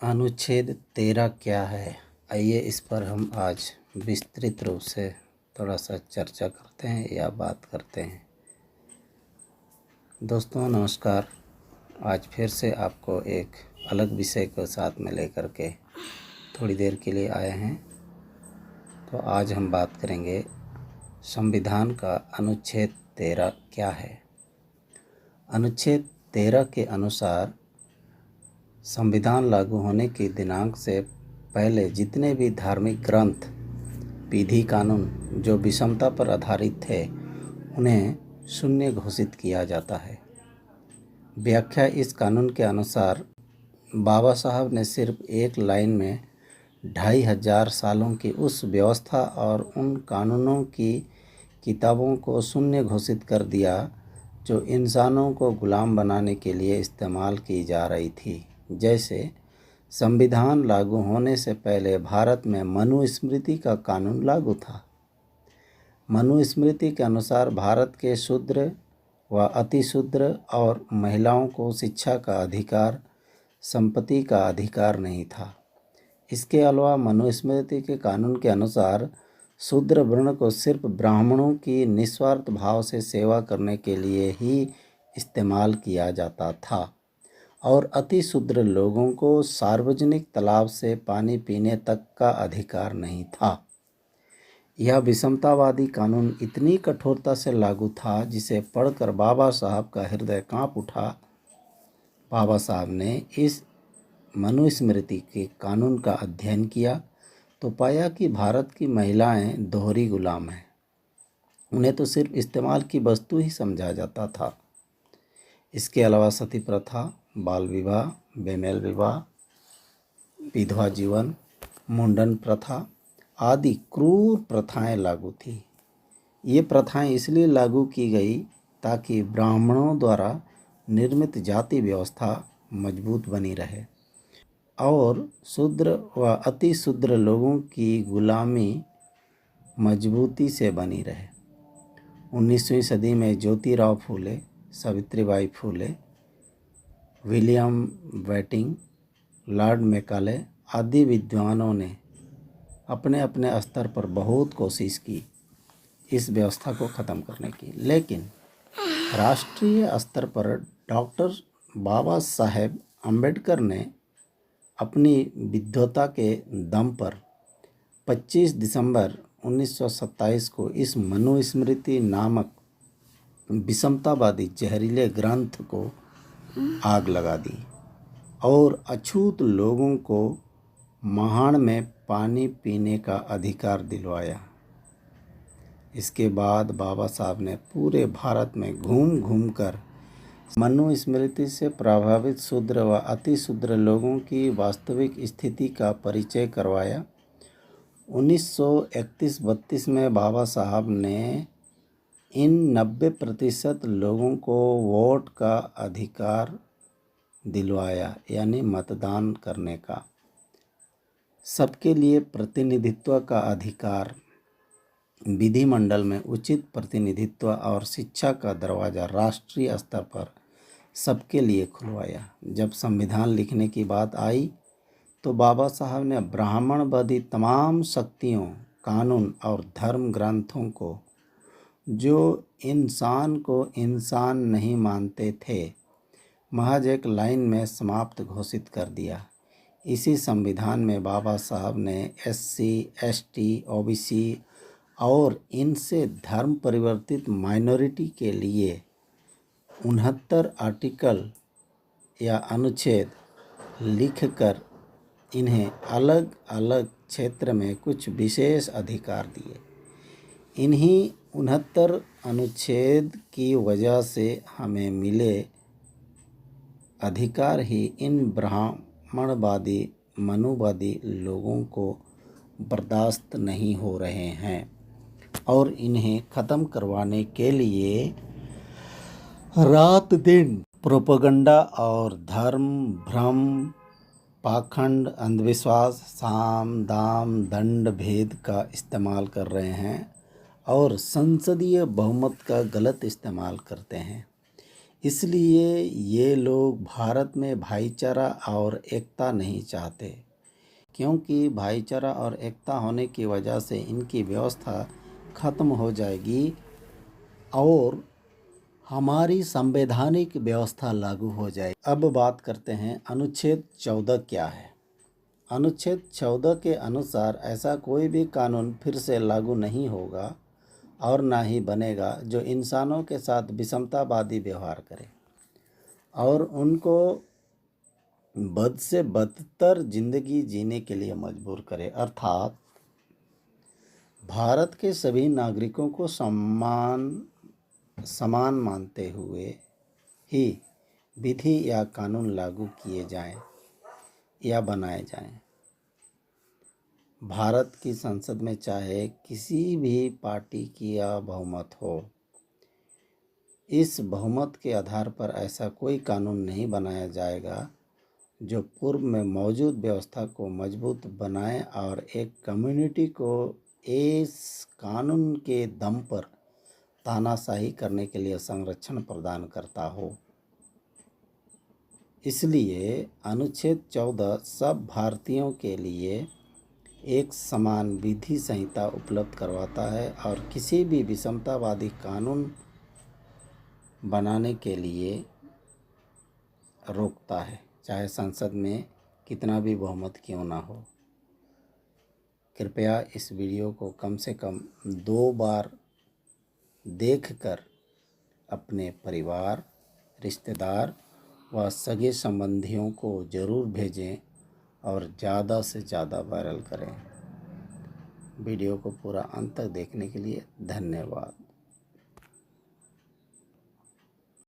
अनुच्छेद 13 क्या है? आइए इस पर हम आज विस्तृत रूप से थोड़ा सा चर्चा करते हैं या बात करते हैं। दोस्तों नमस्कार। आज फिर से आपको एक अलग विषय को साथ में लेकर के थोड़ी देर के लिए आए हैं। तो आज हम बात करेंगे संविधान का अनुच्छेद 13 क्या है। अनुच्छेद 13 के अनुसार संविधान लागू होने के दिनांक से पहले जितने भी धार्मिक ग्रंथ, विधि, कानून जो विषमता पर आधारित थे उन्हें शून्य घोषित किया जाता है। व्याख्या इस कानून के अनुसार बाबा साहब ने सिर्फ एक लाइन में 2500 सालों की उस व्यवस्था और उन कानूनों की किताबों को शून्य घोषित कर दिया जो इंसानों को गुलाम बनाने के लिए इस्तेमाल की जा रही थी। जैसे संविधान लागू होने से पहले भारत में मनुस्मृति का कानून लागू था। मनुस्मृति के अनुसार भारत के शूद्र व अतिशूद्र और महिलाओं को शिक्षा का अधिकार, संपत्ति का अधिकार नहीं था। इसके अलावा मनुस्मृति के कानून के अनुसार शूद्र वर्ण को सिर्फ ब्राह्मणों की निस्वार्थ भाव से सेवा करने के लिए ही इस्तेमाल किया जाता था और अतिशूद्र लोगों को सार्वजनिक तालाब से पानी पीने तक का अधिकार नहीं था। यह विषमतावादी कानून इतनी कठोरता से लागू था जिसे पढ़कर बाबा साहब का हृदय कांप उठा। बाबा साहब ने इस मनुस्मृति के कानून का अध्ययन किया तो पाया कि भारत की महिलाएं दोहरी गुलाम हैं। उन्हें तो सिर्फ इस्तेमाल की वस्तु ही समझा जाता था। इसके अलावा सती प्रथा, बाल विवाह, बेमेल विवाह, विधवा जीवन, मुंडन प्रथा आदि क्रूर प्रथाएं लागू थी। ये प्रथाएं इसलिए लागू की गई ताकि ब्राह्मणों द्वारा निर्मित जाति व्यवस्था मजबूत बनी रहे और शूद्र व अतिशूद्र लोगों की गुलामी मजबूती से बनी रहे। 19वीं सदी में Jyotirao Phule, Savitribai Phule, William waiting, Lord Macaulay आदि विद्वानों ने अपने अपने स्तर पर बहुत कोशिश की इस व्यवस्था को ख़त्म करने की, लेकिन राष्ट्रीय स्तर पर डॉक्टर बाबा साहेब अम्बेडकर ने अपनी विद्वता के दम पर 25 दिसंबर 1927 को इस मनुस्मृति नामक विषमतावादी जहरीले ग्रंथ को आग लगा दी और अछूत लोगों को महान में पानी पीने का अधिकार दिलवाया। इसके बाद बाबा साहब ने पूरे भारत में घूम घूम कर मनुस्मृति से प्रभावित शूद्र व अतिशूद्र लोगों की वास्तविक स्थिति का परिचय करवाया। 1931-32 में बाबा साहब ने इन 90% लोगों को वोट का अधिकार दिलवाया, यानी मतदान करने का, सबके लिए प्रतिनिधित्व का अधिकार, विधिमंडल में उचित प्रतिनिधित्व और शिक्षा का दरवाज़ा राष्ट्रीय स्तर पर सबके लिए खुलवाया। जब संविधान लिखने की बात आई तो बाबा साहब ने ब्राह्मणवादी तमाम शक्तियों, कानून और धर्म ग्रंथों को जो इंसान को इंसान नहीं मानते थे महज एक लाइन में समाप्त घोषित कर दिया। इसी संविधान में बाबा साहब ने SC, ST, OBC और इनसे धर्म परिवर्तित माइनॉरिटी के लिए 69 आर्टिकल या अनुच्छेद लिखकर इन्हें अलग अलग क्षेत्र में कुछ विशेष अधिकार दिए। इन्हीं 69 अनुच्छेद की वजह से हमें मिले अधिकार ही इन ब्राह्मणवादी मनुवादी लोगों को बर्दाश्त नहीं हो रहे हैं और इन्हें ख़त्म करवाने के लिए रात दिन प्रोपेगेंडा और धर्म भ्रम, पाखंड, अंधविश्वास, साम दाम दंड भेद का इस्तेमाल कर रहे हैं और संसदीय बहुमत का गलत इस्तेमाल करते हैं। इसलिए ये लोग भारत में भाईचारा और एकता नहीं चाहते, क्योंकि भाईचारा और एकता होने की वजह से इनकी व्यवस्था खत्म हो जाएगी और हमारी संवैधानिक व्यवस्था लागू हो जाएगी। अब बात करते हैं अनुच्छेद 14 क्या है। अनुच्छेद 14 के अनुसार ऐसा कोई भी कानून फिर से लागू नहीं होगा और ना ही बनेगा जो इंसानों के साथ विषमतावादी व्यवहार करे और उनको बद से बदतर जिंदगी जीने के लिए मजबूर करे। अर्थात भारत के सभी नागरिकों को समान मानते हुए ही विधि या कानून लागू किए जाएं या बनाए जाएं। भारत की संसद में चाहे किसी भी पार्टी की या बहुमत हो, इस बहुमत के आधार पर ऐसा कोई कानून नहीं बनाया जाएगा जो पूर्व में मौजूद व्यवस्था को मजबूत बनाए और एक कम्युनिटी को इस कानून के दम पर तानाशाही करने के लिए संरक्षण प्रदान करता हो। इसलिए अनुच्छेद 14 सब भारतीयों के लिए एक समान विधि संहिता उपलब्ध करवाता है और किसी भी विषमतावादी कानून बनाने के लिए रोकता है, चाहे संसद में कितना भी बहुमत क्यों ना हो। कृपया इस वीडियो को कम से कम 2 बार देखकर अपने परिवार, रिश्तेदार व सगे संबंधियों को ज़रूर भेजें और ज़्यादा से ज़्यादा वायरल करें। वीडियो को पूरा अंत तक देखने के लिए धन्यवाद।